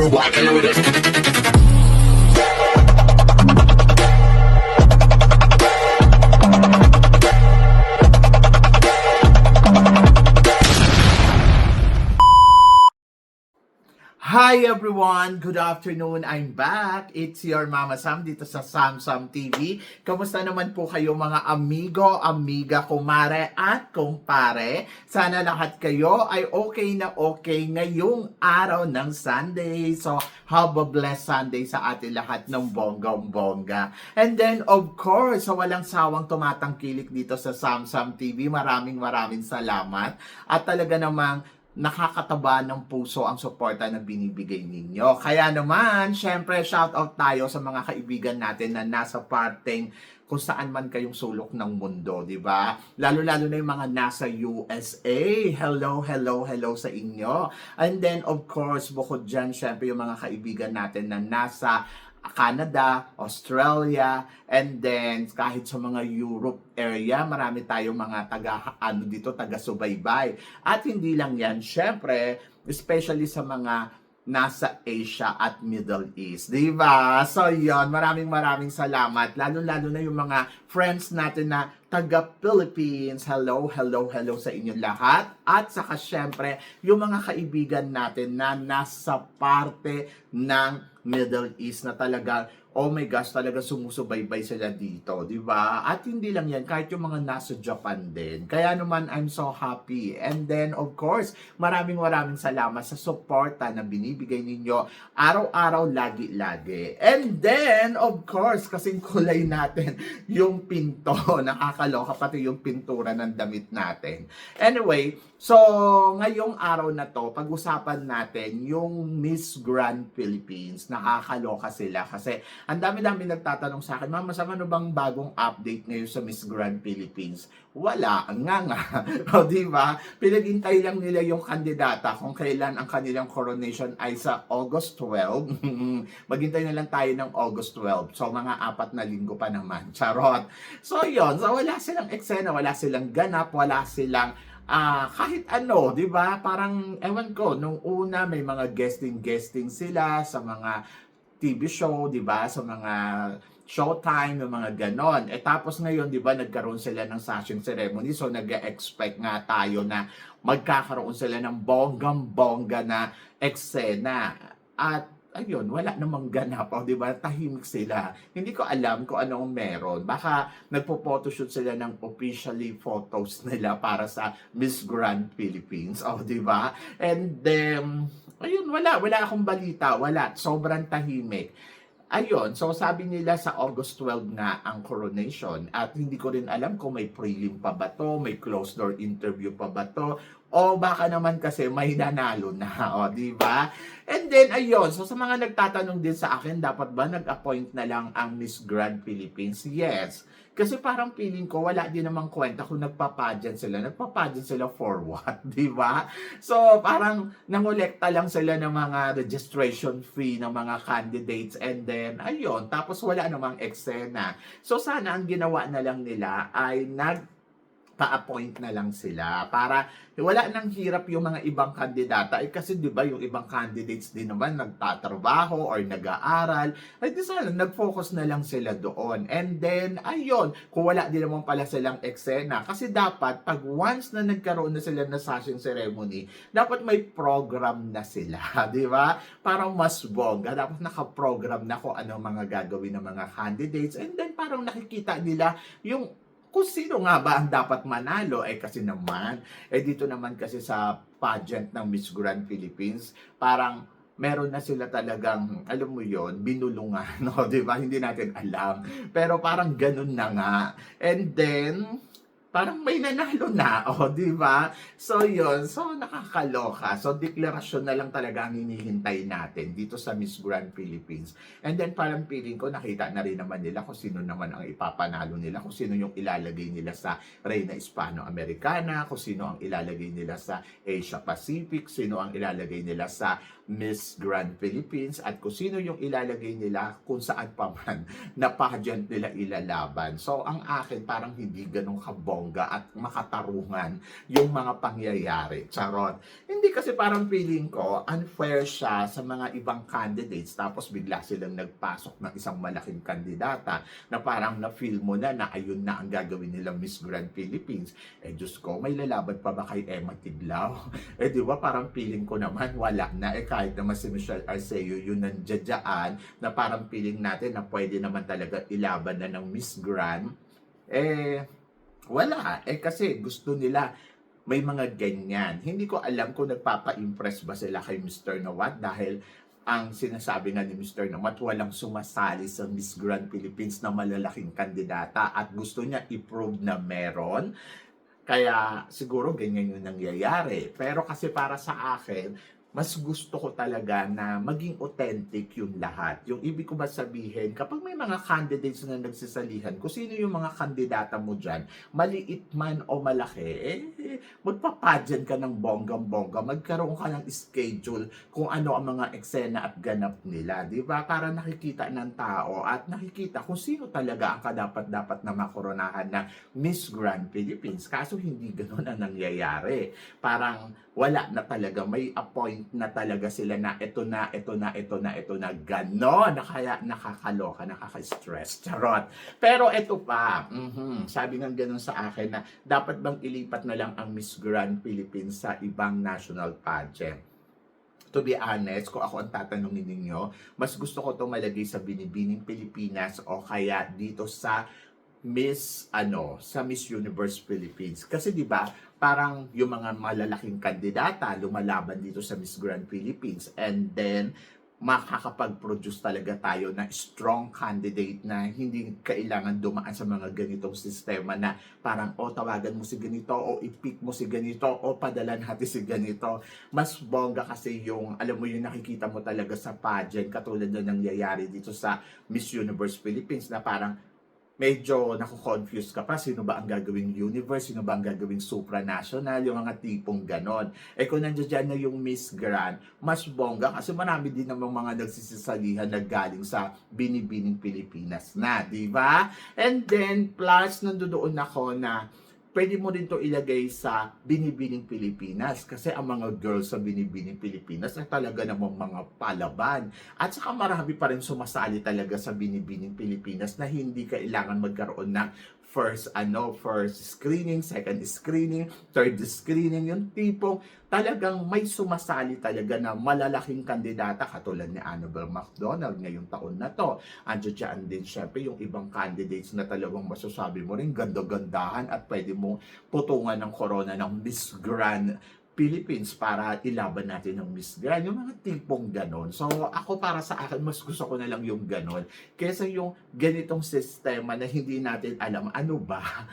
rockin' with it. Hi everyone! Good afternoon! I'm back! It's your Mama Sam dito sa Sam TV. Kamusta naman po kayo mga amigo, amiga, kumare at kumpare? Sana lahat kayo ay okay na okay ngayong araw ng Sunday. So, have a blessed Sunday sa atin lahat ng bonggang-bongga. And then, of course, sa walang sawang tumatangkilik dito sa Sam TV, maraming salamat. At talaga namang nakakataba ng puso ang suporta na binibigay ninyo. Kaya naman, syempre, shout out tayo sa mga kaibigan natin na nasa parteng kung saan man kayong sulok ng mundo, di ba? Lalo-lalo na yung mga nasa USA. Hello sa inyo. And then, of course, bukod dyan, syempre, yung mga kaibigan natin na nasa Canada, Australia, and then kahit sa mga Europe area, marami tayong mga taga-subaybay. At hindi lang yan, syempre, especially sa mga nasa Asia at Middle East. Diba? So, yun. Maraming salamat. Lalo-lalo na yung mga friends natin na taga-Philippines. Hello sa inyong lahat. At saka, syempre, yung mga kaibigan natin na nasa parte ng Middle East na talaga, oh my gosh, talaga sumusubaybay sila dito, di ba? At hindi lang yan, kahit yung mga nasa Japan din. Kaya naman, I'm so happy. And then, of course, maraming salamat sa suporta na binibigay ninyo araw-araw, lagi-lagi. And then, of course, kasing kulay natin yung pinto, nakakaloka pati yung pintura ng damit natin. Anyway, so, ngayong araw na to, pag-usapan natin yung Miss Grand Philippines. Nakakaloka sila kasi ang dami-dami nagtatanong sa akin, Mama Sam, ano bang bagong update ngayon sa Miss Grand Philippines? Wala, nga. O, diba? Pinaghintay lang nila yung kandidata kung kailan ang kanilang coronation ay sa August 12. Maghintay na lang tayo ng August 12. So, mga 4 na linggo pa naman. Charot. So, yun. So, wala silang eksena, wala silang ganap, wala silang kahit ano, 'di ba? Parang ewan ko, nung una may mga guesting sila sa mga TV show, 'di ba? Sa mga Showtime, yung mga ganon. Tapos ngayon, 'di ba, nagkaroon sila ng sashing ceremony. So nag-expect nga tayo na magkakaroon sila ng bonggang-bongga na eksena. At ayun, wala namang ganap, o, 'di ba? Tahimik sila. Hindi ko alam kung anong meron. Baka nagpo-photoshoot sila ng officially photos nila para sa Miss Grand Philippines, o, 'di ba? And then, ayun, wala akong balita, wala. Sobrang tahimik. Ayun, so sabi nila sa August 12 nga ang coronation at hindi ko rin alam kung may prelim pa ba to, may closed door interview pa ba to, o baka naman kasi may nanalo na, o, di ba? And then, ayun, so sa mga nagtatanong din sa akin, dapat ba nag-appoint na lang ang Miss Grand Philippines? Yes. Kasi parang feeling ko, wala din namang kwenta kung nagpa-pageant sila. Nagpa-pageant sila for what? Di ba? So, parang nangolekta lang sila ng mga registration fee ng mga candidates and then, ayun, tapos wala namang eksena. So, sana ang ginawa na lang nila ay pa-appoint na lang sila para wala nang hirap yung mga ibang kandidata. Kasi 'di ba yung ibang candidates din naman nagtatrabaho or nag-aaral. Di sana nag-focus na lang sila doon. And then ayun, kung wala din naman pala silang eksena kasi dapat pag once na nagkaroon na sila ng sashing ceremony, dapat may program na sila, 'di ba? Parang mas bongga, dapat naka-program na kung ano mga gagawin ng mga candidates and then parang nakikita nila yung kung sino nga ba ang dapat manalo, kasi naman, dito naman kasi sa pageant ng Miss Grand Philippines, parang meron na sila talagang, alam mo yon, binulungan, no? Diba? Hindi natin alam. Pero parang ganun na nga. And then, parang may nanalo na, di ba? So, yun. So, nakakaloka. So, deklarasyon na lang talaga ang hinihintay natin dito sa Miss Grand Philippines. And then, parang feeling ko, nakita na rin naman nila kung sino naman ang ipapanalo nila, kung sino yung ilalagay nila sa Reyna Hispano-Americana, kung sino ang ilalagay nila sa Asia Pacific, sino ang ilalagay nila sa Miss Grand Philippines, at kung sino yung ilalagay nila kung saan pa man na pageant nila ilalaban. So, ang akin, parang hindi ganun kabongga bongga at makatarungan yung mga pangyayari. Charot. Hindi kasi parang feeling ko, unfair siya sa mga ibang candidates tapos bigla silang nagpasok ng isang malaking kandidata na parang na-feel mo na ayun na ang gagawin nilang Miss Grand Philippines. Eh Diyos ko, may lalaban pa ba kay Emma Tiglao? Eh di ba parang feeling ko naman wala na. Eh kahit naman si Michelle Arceo yun nandiyadyaan na parang feeling natin na pwede naman talaga ilaban na ng Miss Grand. Eh wala. Eh kasi gusto nila may mga ganyan. Hindi ko alam kung nagpapa-impress ba sila kay Mr. Nawat dahil ang sinasabi nga ni Mr. Nawat walang sumasali sa Miss Grand Philippines na malalaking kandidata at gusto niya i-prove na meron. Kaya siguro ganyan yung nangyayari. Pero kasi para sa akin, mas gusto ko talaga na maging authentic yung lahat. Yung ibig ko ba sabihin, kapag may mga candidates na nagsisalihan, kung sino yung mga kandidata mo dyan, maliit man o malaki, magpapadyan ka ng bonggang-bongga, magkaroon ka ng schedule kung ano ang mga eksena at ganap nila, di ba? Para nakikita ng tao at nakikita kung sino talaga ang kadapat-dapat na makoronahan na Miss Grand Philippines. Kaso hindi ganun ang nangyayari. Parang wala na talaga, may appoint na talaga sila na ito na, gano'n, na kaya nakakaloka, nakaka-stress, charot. Pero ito pa, sabi nga gano'n sa akin na dapat bang ilipat na lang ang Miss Grand Philippines sa ibang national pageant? To be honest, kung ako ang tatanungin ninyo, mas gusto ko itong malagay sa Binibining Pilipinas o kaya dito sa sa Miss Universe Philippines. Kasi 'di ba, parang yung mga malalaking kandidata lumalaban dito sa Miss Grand Philippines and then makakapag-produce talaga tayo ng strong candidate na hindi kailangan dumaan sa mga ganitong sistema na parang tawagan mo si ganito o i-pick mo si ganito o padalan natin si ganito. Mas bongga kasi yung, alam mo yung nakikita mo talaga sa pageant katulad na nangyayari dito sa Miss Universe Philippines na parang medyo nako-confuse ka pa, sino ba ang gagawing universe, sino ba ang gagawing supranational, yung mga tipong ganon. Eh kung nandiyan na yung Miss Grand, mas bongga kasi marami din namang mga nagsisisalihan na galing sa Binibining Pilipinas na, di ba? And then, plus, nandoon ako na pwede mo rin to ilagay sa Binibining Pilipinas kasi ang mga girls sa Binibining Pilipinas ay talaga namang mga palaban. At saka marami pa rin sumasali talaga sa Binibining Pilipinas na hindi kailangan magkaroon ng first screening, second screening, third screening, yung tipong talagang may sumasali talaga na malalaking kandidata katulad ni Annabel McDonald ngayong taon na to. Andiyan din syempre yung ibang candidates na talagang masasabi mo rin ganda-gandahan at pwede mong putungan ng corona ng Miss Grand Philippines para ilaban natin ng Miss Grand. Yung mga tipong ganon. So, ako para sa akin, mas gusto ko na lang yung ganon. Kesa yung ganitong sistema na hindi natin alam ano ba.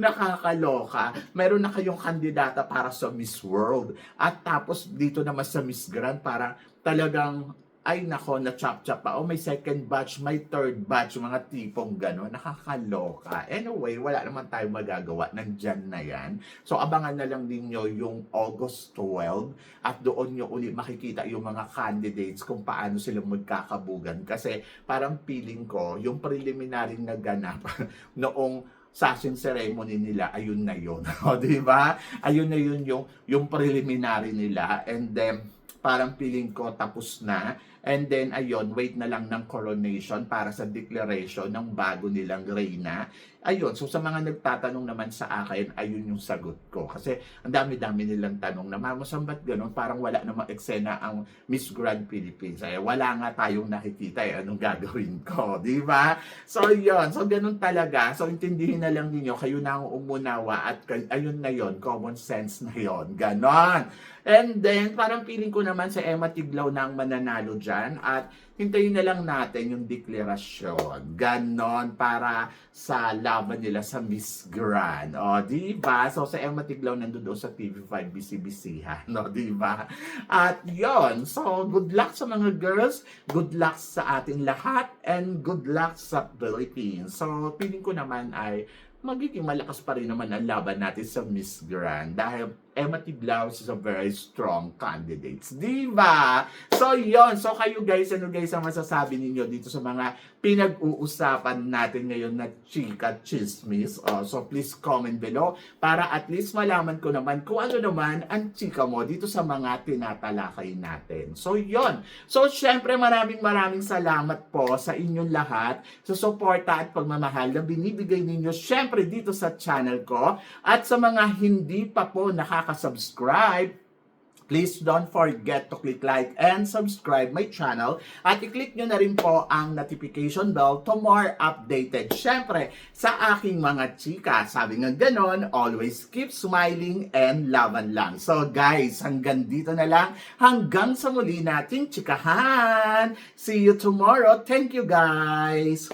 Nakakaloka. Meron na kayong kandidata para sa Miss World. At tapos dito naman sa Miss Grand, para talagang ay nako, na chop-chop pa. May second batch, may third batch, mga tipong gano'n. Nakakaloka. Anyway, wala naman tayong magagawa. Nandyan na yan. So, abangan na lang ninyo yung August 12 at doon nyo uli makikita yung mga candidates kung paano sila magkakabugan. Kasi parang feeling ko, yung preliminary na ganap noong session ceremony nila, ayun na yun. O, diba? Ayun na yun yung preliminary nila. And then, parang feeling ko tapos na. And then, ayun, wait na lang ng coronation para sa declaration ng bago nilang reyna. Ayun, so sa mga nagtatanong naman sa akin, ayun yung sagot ko. Kasi ang dami-dami nilang tanong na, Mama, saan ba't ganun? Parang wala namang eksena ang Miss Grand Philippines. Ay, wala nga tayong nakikita anong gagawin ko, di ba? So, yun. So, ganun talaga. So, intindihin na lang ninyo, kayo na ang umunawa at ayun na yon, common sense na yon. Ganon. And then, parang feeling ko naman sa Emma Tiglao na ang mananalo dyan at hintayin na lang natin yung deklarasyon. Ganon para sa laban nila sa Miss Grand. O, diba? So, sa Emma Tiglao nandun sa TV5 BCBC, no? Diba? At yon. So, good luck sa mga girls. Good luck sa ating lahat. And good luck sa Philippines. So, feeling ko naman ay magiging malakas pa rin naman ang laban natin sa Miss Grand. Dahil Emma Tiglao is a very strong candidate. Diba? So, yon. So, kayo guys, ano guys ang masasabi ninyo dito sa mga pinag-uusapan natin ngayon na chika chismis? So, please comment below para at least malaman ko naman kung ano naman ang chika mo dito sa mga tinatalakay natin. So, yon. So, syempre maraming salamat po sa inyong lahat sa suporta at pagmamahal na binibigay ninyo syempre dito sa channel ko. At sa mga hindi pa po nakaka-subscribe, please don't forget to click like and subscribe my channel at i-click nyo na rin po ang notification bell to more updated. Syempre, sa aking mga chika, sabi nga ganon, always keep smiling and laban lang. So guys, hanggang dito na lang. Hanggang sa muli nating chikahan. See you tomorrow. Thank you guys.